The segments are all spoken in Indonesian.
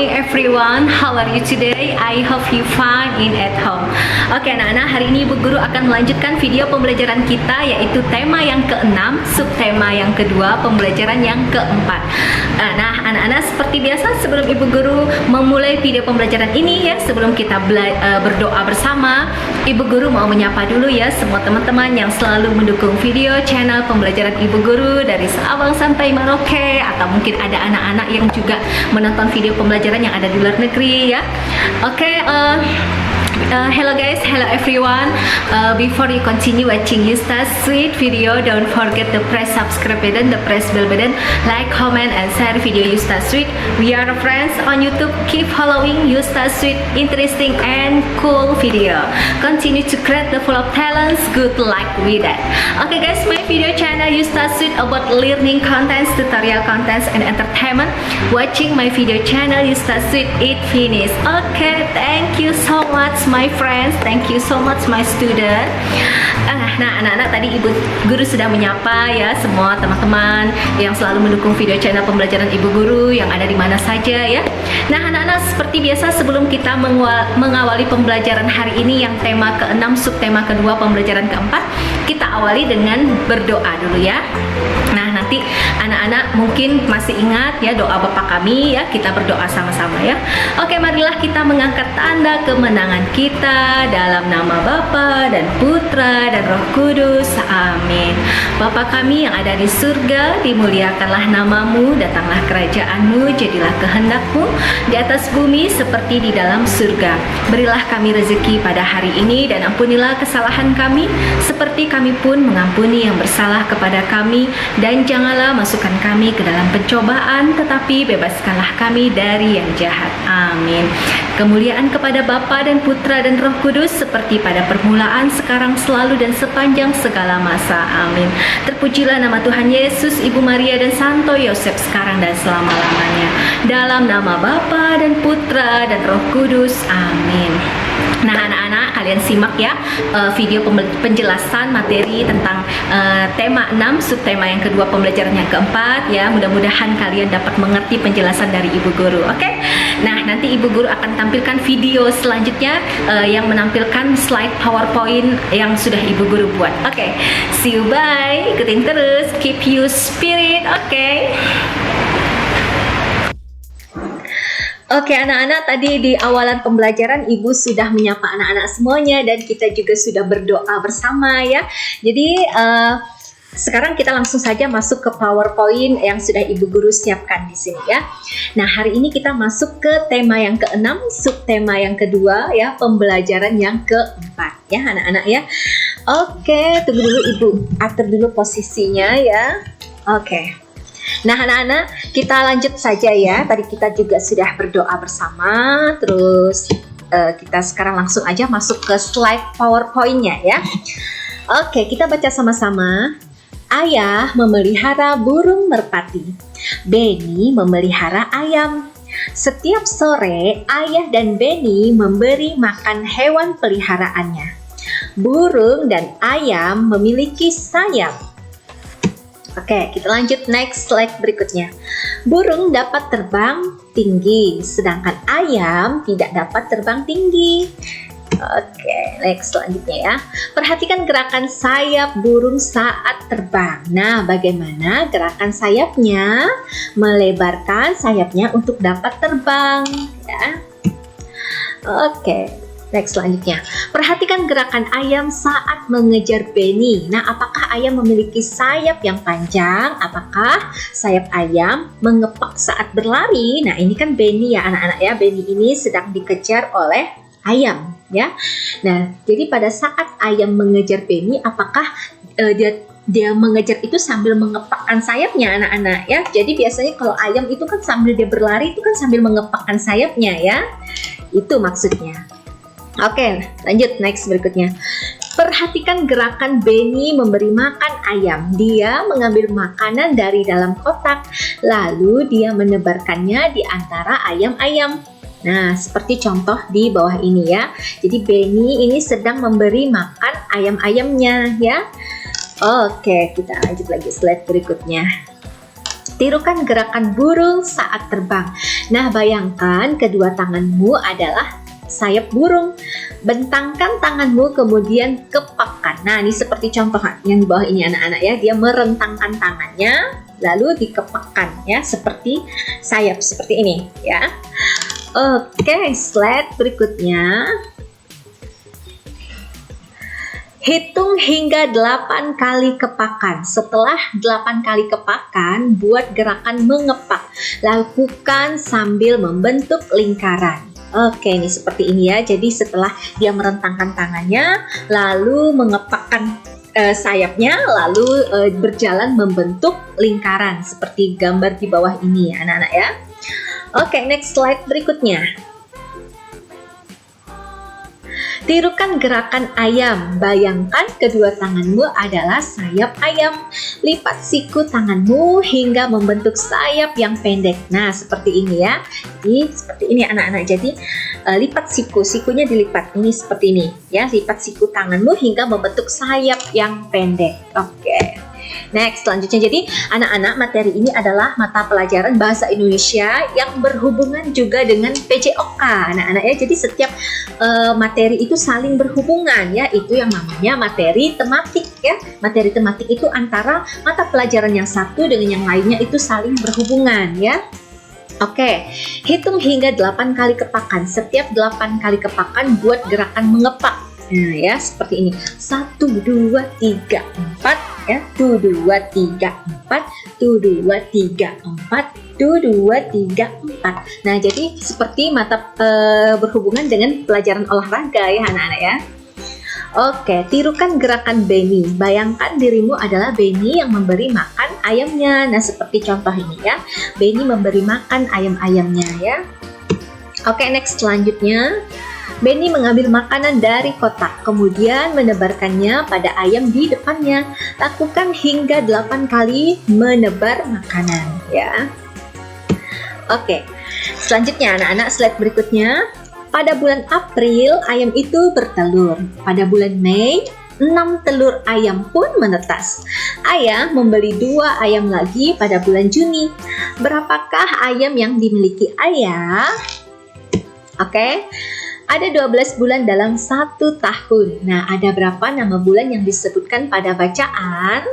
morning everyone. How are you today? I hope you fine in at home. Oke anak-anak, hari ini Ibu Guru akan melanjutkan video pembelajaran kita, yaitu tema yang ke-6, subtema yang kedua, pembelajaran yang ke-4. Nah anak-anak, seperti biasa sebelum Ibu Guru memulai video pembelajaran ini ya, sebelum kita berdoa bersama, Ibu Guru mau menyapa dulu ya semua teman-teman yang selalu mendukung video channel pembelajaran Ibu Guru dari Sabang sampai Merauke, atau mungkin ada anak-anak yang juga menonton video pembelajaran yang ada di luar negeri ya. Hello guys, hello everyone. Before you continue watching Yusta Sweet video, don't forget to press subscribe button, the press bell button, like, comment, and share video Yusta Sweet. We are friends on YouTube. Keep following Yusta Sweet, interesting and cool video. Continue to create the full of talents. Good luck with that. Okay guys, my video channel Yusta Sweet about learning contents, tutorial contents, and entertainment. Watching my video channel Yusta Sweet, it finished. Okay, thank you so much my friends, thank you so much my student. Nah anak-anak, tadi Ibu Guru sudah menyapa ya semua teman-teman yang selalu mendukung video channel pembelajaran Ibu Guru yang ada di mana saja ya. Nah anak-anak, seperti biasa sebelum kita mengawali pembelajaran hari ini yang tema ke-6, subtema kedua, pembelajaran ke-4, kita awali dengan berdoa dulu ya. Nah nanti anak-anak mungkin masih ingat ya doa Bapa kami ya, kita berdoa sama-sama ya. Oke, marilah kita mengangkat tanda kemenangan kita dalam nama Bapa dan Putra dan Roh Kudus. Amin. Bapa kami yang ada di surga, dimuliakanlah namamu, datanglah kerajaanmu, jadilah kehendakmu di atas bumi seperti di dalam surga. Berilah kami rezeki pada hari ini, dan ampunilah kesalahan kami seperti kami pun mengampuni yang bersalah kepada kami, dan janganlah masukkan kami ke dalam pencobaan, tetapi bebaskanlah kami dari yang jahat. Amin. Kemuliaan kepada Bapa dan Putra dan Roh Kudus seperti pada permulaan, sekarang, selalu, dan sepanjang segala masa. Amin. Terpujilah nama Tuhan Yesus, Ibu Maria, dan Santo Yosef sekarang dan selama-lamanya. Dalam nama Bapa dan Putra dan Roh Kudus. Amin. Nah anak-anak, kalian simak ya video penjelasan materi tentang tema 6, subtema yang kedua, pembelajaran yang ke-4 ya. Mudah-mudahan kalian dapat mengerti penjelasan dari Ibu Guru. Oke? Nah nanti Ibu Guru akan tampilkan video selanjutnya yang menampilkan slide PowerPoint yang sudah Ibu Guru buat. Oke, see you, bye. Ikutin terus, keep you spirit. Oke. Oke anak-anak, tadi di awalan pembelajaran Ibu sudah menyapa anak-anak semuanya, dan kita juga sudah berdoa bersama ya. Jadi sekarang kita langsung saja masuk ke PowerPoint yang sudah Ibu Guru siapkan di sini ya. Nah hari ini kita masuk ke tema yang ke-6, subtema yang kedua ya, pembelajaran yang ke-4 ya anak-anak ya. Oke, tunggu dulu Ibu atur dulu posisinya ya. Oke. Nah anak-anak, kita lanjut saja ya. Tadi kita juga sudah berdoa bersama. Terus kita sekarang langsung aja masuk ke slide PowerPoint-nya ya. Oke, kita baca sama-sama. Ayah memelihara burung merpati, Benny memelihara ayam. Setiap sore ayah dan Benny memberi makan hewan peliharaannya. Burung dan ayam memiliki sayap. Oke, kita lanjut next slide berikutnya. Burung dapat terbang tinggi, sedangkan ayam tidak dapat terbang tinggi. Oke, next selanjutnya ya. Perhatikan gerakan sayap burung saat terbang. Nah, bagaimana gerakan sayapnya? Melebarkan sayapnya untuk dapat terbang ya. Oke. Next selanjutnya, perhatikan gerakan ayam saat mengejar Benny. Nah, apakah ayam memiliki sayap yang panjang? Apakah sayap ayam mengepak saat berlari? Nah, ini kan Benny ya anak-anak ya. Benny ini sedang dikejar oleh ayam ya. Nah, jadi pada saat ayam mengejar Benny, apakah dia mengejar itu sambil mengepakkan sayapnya anak-anak ya. Jadi biasanya kalau ayam itu kan sambil dia berlari itu kan sambil mengepakkan sayapnya ya. Itu maksudnya. Oke, lanjut next berikutnya. Perhatikan gerakan Benny memberi makan ayam. Dia mengambil makanan dari dalam kotak, lalu dia menebarkannya di antara ayam-ayam. Nah, seperti contoh di bawah ini ya. Jadi Benny ini sedang memberi makan ayam-ayamnya ya. Oke, kita lanjut lagi slide berikutnya. Tirukan gerakan burung saat terbang. Nah, bayangkan kedua tanganmu adalah sayap burung. Bentangkan tanganmu kemudian kepakkan. Nah, ini seperti contoh yang di bawah ini anak-anak ya. Dia merentangkan tangannya lalu dikepakkan ya, seperti sayap seperti ini ya. Oke, slide berikutnya. Hitung hingga 8 kali kepakan. Setelah 8 kali kepakan, buat gerakan mengepak. Lakukan sambil membentuk lingkaran. Oke, ini seperti ini ya. Jadi setelah dia merentangkan tangannya, lalu mengepakkan sayapnya, lalu berjalan membentuk lingkaran seperti gambar di bawah ini ya anak-anak ya. Oke, next slide berikutnya. Tirukan gerakan ayam. Bayangkan kedua tanganmu adalah sayap ayam. Lipat siku tanganmu hingga membentuk sayap yang pendek. Nah, seperti ini ya. Jadi, seperti ini anak-anak. Jadi, lipat sikunya dilipat. Ini seperti ini ya. Lipat siku tanganmu hingga membentuk sayap yang pendek. Oke. Next, selanjutnya jadi anak-anak materi ini adalah mata pelajaran bahasa Indonesia yang berhubungan juga dengan PJOK anak-anak ya. Jadi setiap materi itu saling berhubungan ya, itu yang namanya materi tematik ya. Materi tematik itu antara mata pelajaran yang satu dengan yang lainnya itu saling berhubungan ya. Oke, hitung hingga 8 kali kepakan. Setiap 8 kali kepakan buat gerakan mengepak. Nah ya, seperti ini. 1, 2, 3, 4 ya. 1, 2, 3, 4. 1, 2, 3, 4. 1, 2, 3, 4. Nah, jadi seperti mata berhubungan dengan pelajaran olahraga ya anak-anak ya. Oke, tirukan gerakan Benny. Bayangkan dirimu adalah Benny yang memberi makan ayamnya. Nah, seperti contoh ini ya. Benny memberi makan ayam-ayamnya ya. Oke, next selanjutnya. Benny mengambil makanan dari kotak, kemudian menebarkannya pada ayam di depannya. Lakukan hingga 8 kali menebar makanan ya. Oke, selanjutnya anak-anak, slide berikutnya. Pada bulan April, ayam itu bertelur. Pada bulan Mei, 6 telur ayam pun menetas. Ayah membeli 2 ayam lagi pada bulan Juni. Berapakah ayam yang dimiliki ayah? Oke. Ada 12 bulan dalam 1 tahun. Nah, ada berapa nama bulan yang disebutkan pada bacaan?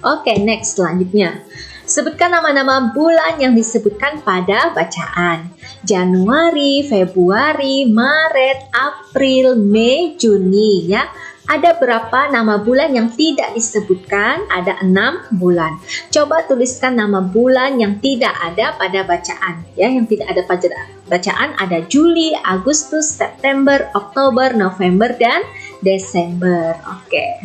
Oke, next selanjutnya. Sebutkan nama-nama bulan yang disebutkan pada bacaan. Januari, Februari, Maret, April, Mei, Juni ya. Ada berapa nama bulan yang tidak disebutkan? Ada 6 bulan. Coba tuliskan nama bulan yang tidak ada pada bacaan. Ya, yang tidak ada pada bacaan ada Juli, Agustus, September, Oktober, November, dan Desember. Oke.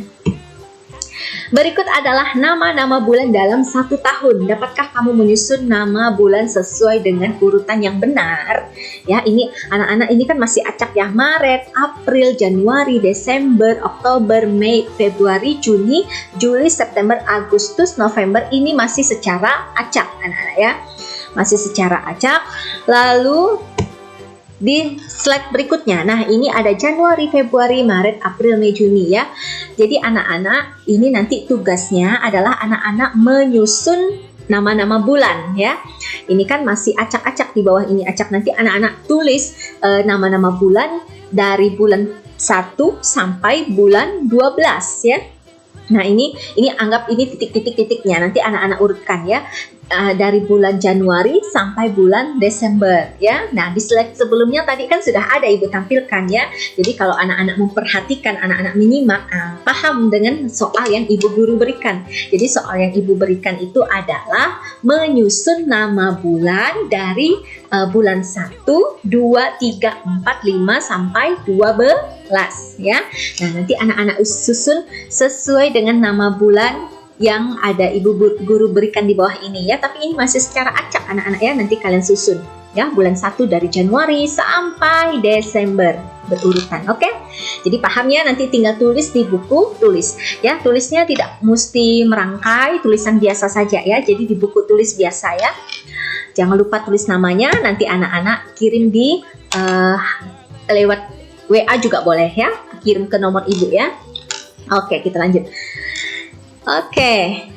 Berikut adalah nama-nama bulan dalam 1 tahun. Dapatkah kamu menyusun nama bulan sesuai dengan urutan yang benar? Ya, ini anak-anak ini kan masih acak ya. Maret, April, Januari, Desember, Oktober, Mei, Februari, Juni, Juli, September, Agustus, November. Ini masih secara acak anak-anak ya. Masih secara acak. Lalu di slide berikutnya, nah ini ada Januari, Februari, Maret, April, Mei, Juni ya. Jadi anak-anak ini nanti tugasnya adalah anak-anak menyusun nama-nama bulan ya. Ini kan masih acak-acak, di bawah ini acak. Nanti anak-anak tulis nama-nama bulan dari bulan 1 sampai bulan 12 ya. Nah ini anggap ini titik-titik-titiknya. Nanti anak-anak urutkan ya. Dari bulan Januari sampai bulan Desember ya. Nah di slide sebelumnya tadi kan sudah ada ibu tampilkan ya. Jadi kalau anak-anak memperhatikan, anak-anak menyimak, paham dengan soal yang ibu guru berikan. Jadi soal yang ibu berikan itu adalah menyusun nama bulan dari bulan 1, 2, 3, 4, 5 sampai 12 ya. Nah nanti anak-anak susun sesuai dengan nama bulan yang ada ibu guru berikan di bawah ini ya. Tapi ini masih secara acak anak-anak ya. Nanti kalian susun ya, bulan 1 dari Januari sampai Desember berurutan. Oke? Jadi paham ya, nanti tinggal tulis di buku, tulis ya. Tulisnya tidak mesti merangkai, tulisan biasa saja ya. Jadi di buku tulis biasa ya. Jangan lupa tulis namanya, nanti anak-anak kirim di lewat WA juga boleh ya. Kirim ke nomor ibu ya. Oke, kita lanjut. Oke,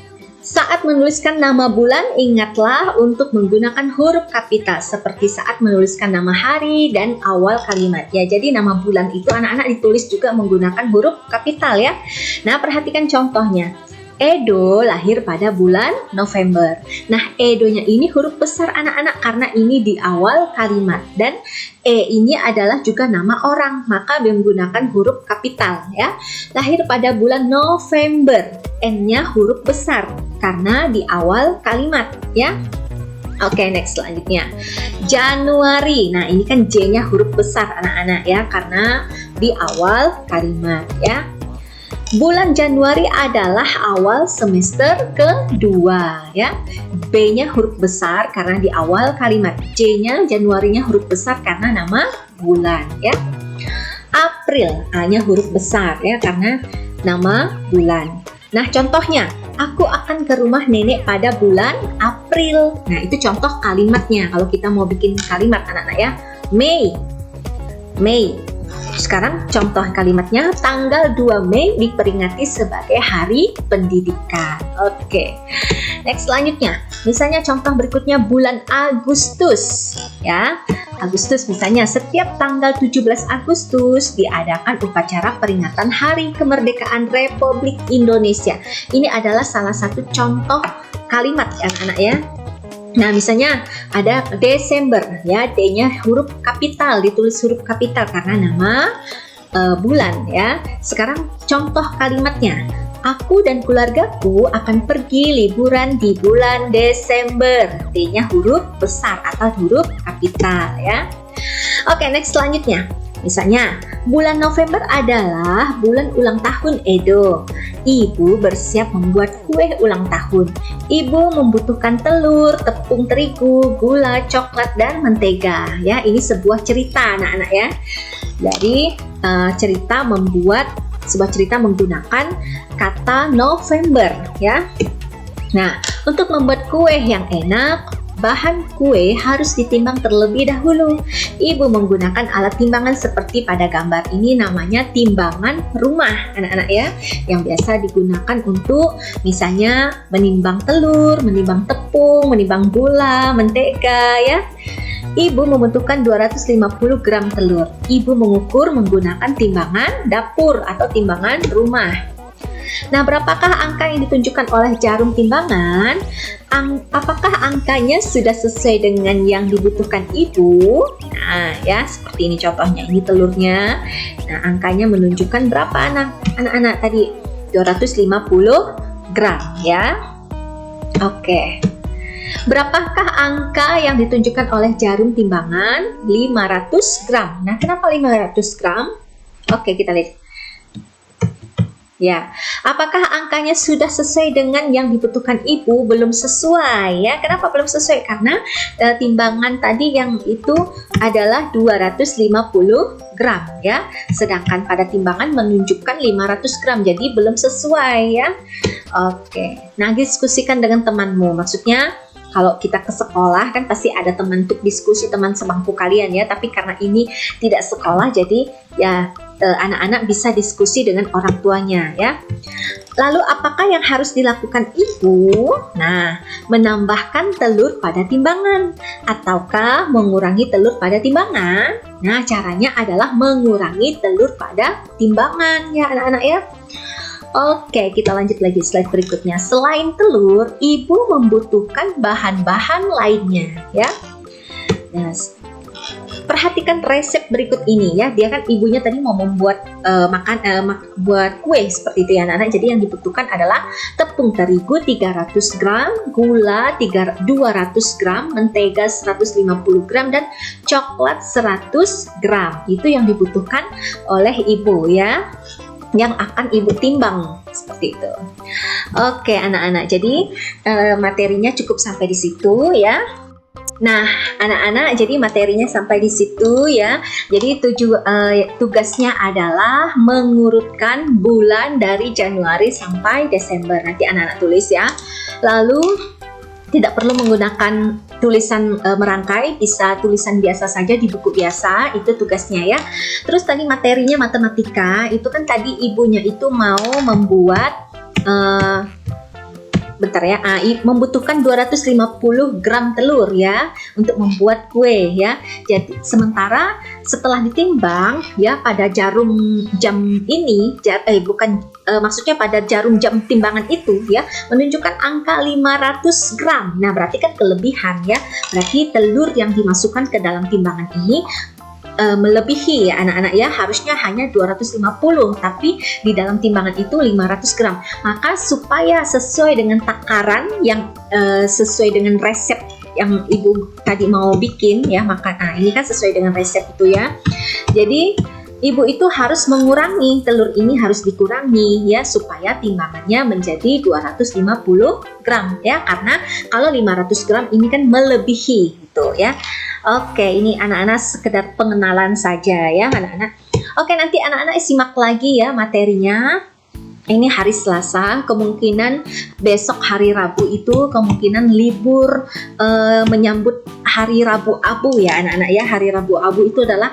Saat menuliskan nama bulan, ingatlah untuk menggunakan huruf kapital seperti saat menuliskan nama hari dan awal kalimat ya. Jadi nama bulan itu anak-anak ditulis juga menggunakan huruf kapital ya. Nah, perhatikan contohnya. Edo lahir pada bulan November. Nah, Edonya ini huruf besar anak-anak karena ini di awal kalimat. Dan E ini adalah juga nama orang, maka menggunakan huruf kapital ya. Lahir pada bulan November. N-nya huruf besar karena di awal kalimat ya. Oke, next selanjutnya. Januari. Nah, ini kan J-nya huruf besar anak-anak ya karena di awal kalimat ya. Bulan Januari adalah awal semester kedua ya. B-nya huruf besar karena di awal kalimat. J-nya Januarinya huruf besar karena nama bulan ya. April, A-nya huruf besar ya karena nama bulan. Nah, contohnya, aku akan ke rumah nenek pada bulan April. Nah, itu contoh kalimatnya. Kalau kita mau bikin kalimat anak-anak ya. Mei. Sekarang contoh kalimatnya, tanggal 2 Mei diperingati sebagai Hari Pendidikan. Oke. Next selanjutnya, misalnya contoh berikutnya bulan Agustus ya. Agustus misalnya setiap tanggal 17 Agustus diadakan upacara peringatan Hari Kemerdekaan Republik Indonesia. Ini adalah salah satu contoh kalimat anak-anak ya. Nah, misalnya ada Desember ya, D-nya huruf kapital, ditulis huruf kapital karena nama bulan ya. Sekarang contoh kalimatnya. Aku dan keluargaku akan pergi liburan di bulan Desember. D-nya huruf besar atau huruf kapital ya. Oke, next selanjutnya. Misalnya, bulan November adalah bulan ulang tahun Edo. Ibu bersiap membuat kue ulang tahun. Ibu membutuhkan telur, tepung terigu, gula, coklat, dan mentega. Ya, ini sebuah cerita anak-anak ya. Dari sebuah cerita menggunakan kata November ya. Nah, untuk membuat kue yang enak, bahan kue harus ditimbang terlebih dahulu. Ibu menggunakan alat timbangan seperti pada gambar ini, namanya timbangan rumah anak-anak ya, yang biasa digunakan untuk misalnya menimbang telur, menimbang tepung, menimbang gula, mentega ya. Ibu membutuhkan 250 gram telur. Ibu mengukur menggunakan timbangan dapur atau timbangan rumah. Nah, berapakah angka yang ditunjukkan oleh jarum timbangan? Apakah angkanya sudah sesuai dengan yang dibutuhkan ibu? Nah, ya seperti ini contohnya. Ini telurnya. Nah, angkanya menunjukkan berapa anak-anak tadi? 250 gram ya. Oke. Berapakah angka yang ditunjukkan oleh jarum timbangan? 500 gram. Nah, kenapa 500 gram? Oke, kita lihat. Ya, apakah angkanya sudah sesuai dengan yang dibutuhkan ibu? Belum sesuai ya. Kenapa belum sesuai? Karena timbangan tadi yang itu adalah 250 gram ya. Sedangkan pada timbangan menunjukkan 500 gram. Jadi belum sesuai ya. Oke. Nah, diskusikan dengan temanmu. Maksudnya kalau kita ke sekolah kan pasti ada teman untuk diskusi, teman sebangku kalian ya. Tapi karena ini tidak sekolah, jadi ya anak-anak bisa diskusi dengan orang tuanya ya. Lalu apakah yang harus dilakukan ibu? Nah, menambahkan telur pada timbangan ataukah mengurangi telur pada timbangan? Nah, caranya adalah mengurangi telur pada timbangan ya anak-anak ya. Oke, kita lanjut lagi slide berikutnya. Selain telur, ibu membutuhkan bahan-bahan lainnya ya. Nah, perhatikan resep berikut ini ya. Dia kan ibunya tadi mau membuat buat kue seperti itu ya anak-anak. Jadi yang dibutuhkan adalah tepung terigu 300 gram, gula 200 gram, mentega 150 gram, dan coklat 100 gram. Itu yang dibutuhkan oleh ibu ya, yang akan ibu timbang seperti itu. Oke anak-anak, jadi materinya cukup sampai di situ ya. Nah anak-anak, jadi materinya sampai di situ ya. Jadi tugasnya adalah mengurutkan bulan dari Januari sampai Desember. Nanti anak-anak tulis ya. Lalu tidak perlu menggunakan tulisan merangkai, bisa tulisan biasa saja di buku biasa, itu tugasnya ya. Terus tadi materinya matematika, itu kan tadi ibunya itu mau membuat bentar ya, membutuhkan 250 gram telur ya untuk membuat kue ya. Jadi sementara setelah ditimbang ya pada jarum jam ini, maksudnya pada jarum jam timbangan itu ya menunjukkan angka 500 gram. Nah berarti kan kelebihan ya, berarti telur yang dimasukkan ke dalam timbangan ini melebihi ya anak-anak ya, harusnya hanya 250 tapi di dalam timbangan itu 500 gram. Maka supaya sesuai dengan takaran yang sesuai dengan resep yang ibu tadi mau bikin ya, maka ini kan sesuai dengan resep itu ya. Jadi ibu itu harus mengurangi, telur ini harus dikurangi ya supaya timbangannya menjadi 250 gram ya, karena kalau 500 gram ini kan melebihi gitu ya. Oke, ini anak-anak sekedar pengenalan saja ya anak-anak. Oke, nanti anak-anak simak lagi ya materinya. Ini hari Selasa, kemungkinan besok hari Rabu itu kemungkinan libur menyambut hari Rabu Abu ya anak-anak ya. Hari Rabu Abu itu adalah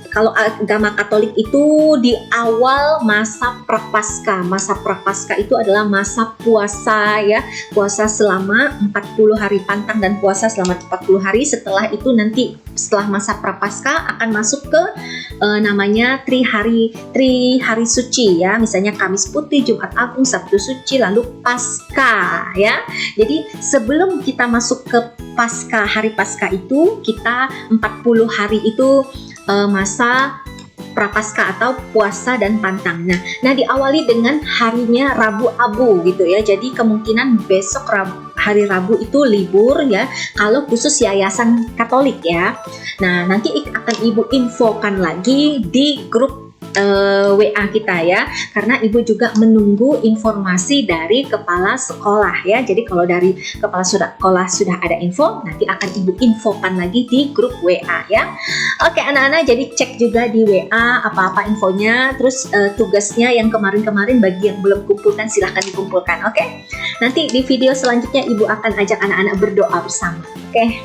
kalau agama Katolik itu di awal masa Prapaskah. Masa Prapaskah itu adalah masa puasa ya, puasa selama 40 hari pantang dan puasa selama 40 hari. Setelah itu nanti setelah masa Prapaskah akan masuk ke namanya tri hari suci ya. Misalnya Kamis Putih, Jumat Agung, Sabtu Suci, lalu Paskah ya. Jadi sebelum kita masuk ke Paskah, hari Paskah itu kita 40 hari itu masa Prapaskah atau puasa dan pantang. Nah diawali dengan harinya Rabu Abu gitu ya. Jadi kemungkinan besok hari Rabu itu libur ya, kalau khusus yayasan Katolik ya. Nah nanti akan ibu infokan lagi di grup WA kita ya, karena ibu juga menunggu informasi dari kepala sekolah ya. Jadi kalau dari kepala sekolah sudah ada info, nanti akan ibu infokan lagi di grup WA ya. Oke anak-anak, jadi cek juga di WA apa-apa infonya, terus tugasnya yang kemarin-kemarin bagi yang belum kumpulkan silahkan dikumpulkan. Oke, nanti di video selanjutnya ibu akan ajak anak-anak berdoa bersama. Oke.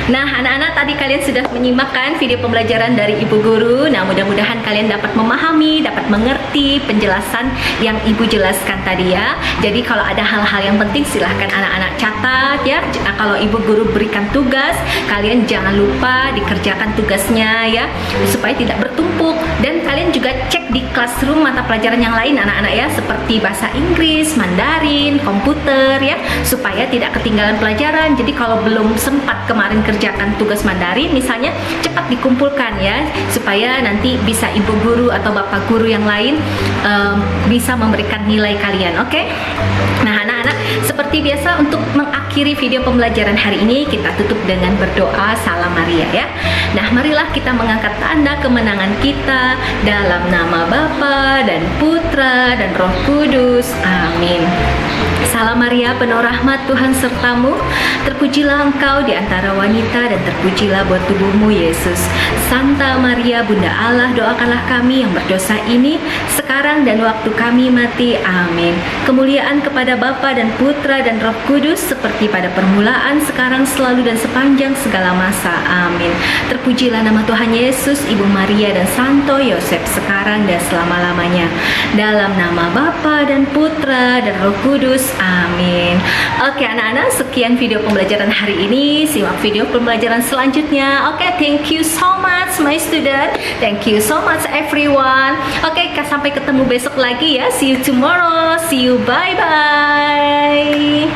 Nah anak-anak, tadi kalian sudah menyimakkan video pembelajaran dari ibu guru. Nah mudah-mudahan kalian dapat memahami, dapat mengerti penjelasan yang ibu jelaskan tadi ya. Jadi kalau ada hal-hal yang penting silahkan anak-anak catat ya. Kalau ibu guru berikan tugas, kalian jangan lupa dikerjakan tugasnya ya, supaya tidak bertumpuk. Dan kalian juga cek di classroom mata pelajaran yang lain anak-anak ya, seperti bahasa Inggris, Mandarin, komputer ya, supaya tidak ketinggalan pelajaran. Jadi kalau belum sempat kemarin kerjakan tugas Mandarin misalnya, cepat dikumpulkan ya, supaya nanti bisa ibu guru atau bapak guru yang lain bisa memberikan nilai kalian. Oke? Nah anak-anak, seperti biasa untuk mengakhiri video pembelajaran hari ini, kita tutup dengan berdoa Salam Maria ya. Nah marilah kita mengangkat tanda kemenangan kita dalam nama Bapa dan Putra dan Roh Kudus. Amin. Salam Maria, penuh rahmat, Tuhan sertamu. Terpujilah engkau di antara wanita dan terpujilah buah tubuhmu, Yesus. Santa Maria, Bunda Allah, doakanlah kami yang berdosa ini sekarang dan waktu kami mati. Amin. Kemuliaan kepada Bapa dan Putra dan Roh Kudus, seperti pada permulaan, sekarang, selalu, dan sepanjang segala masa. Amin. Terpujilah nama Tuhan Yesus, Ibu Maria dan Santo Yosef, sekarang dan selama-lamanya. Dalam nama Bapa dan Putra dan Roh Kudus. Amin. Oke anak-anak, sekian video pembelajaran hari ini. Simak video pembelajaran selanjutnya. Oke, thank you so much my student. Thank you so much everyone. Oke, sampai ketemu besok lagi ya. See you tomorrow. See you, bye bye.